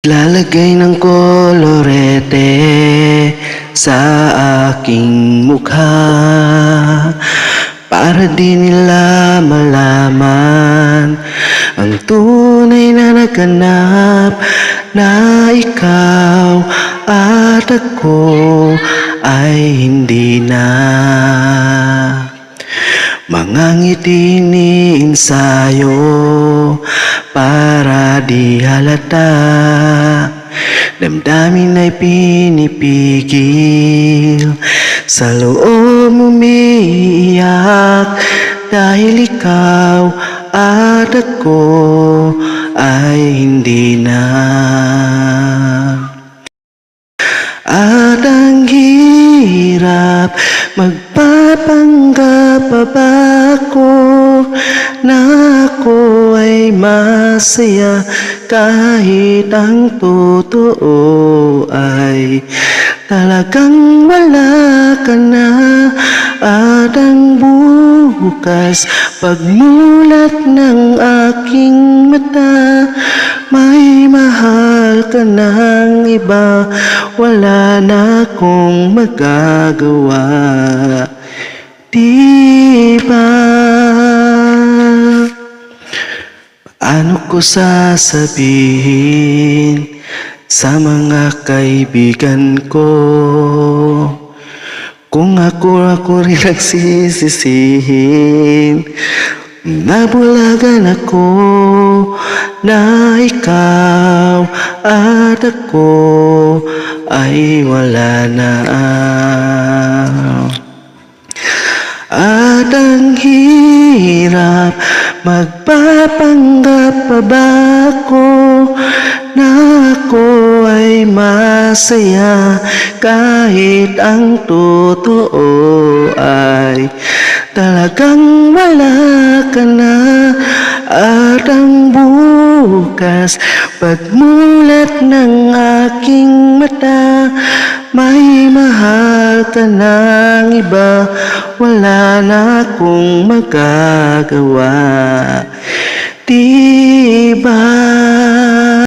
Lalagay ng kolorete sa aking mukha para di nila malaman ang tunay na naganap na ikaw at ako ay hindi na. Mga ngiti ni ensayo para di halata, damdamin ay pinipigil, sa loob umiiyak dahil ikaw at ako ay hindi na. At ang hirap, magpapanggap pa ba ako na ako ay masaya kahit ang totoo ay talagang wala ka na. At ang bukas, pagmulat ng aking mata, may mahal ka ng iba, wala na akong magagawa, diba? Paano ko sasabihin sa mga kaibigan ko kung ako rin nagsisisihin? Nabulagan ako na ikaw at ako ay wala na. At ang hirap, magpapanggap pa ba ako na ako ay masaya kahit ang totoo ay talagang wala ka na. At ang bukas, pagmulat ng aking mata, may mahal ka ng iba, wala na akong magagawa, diba?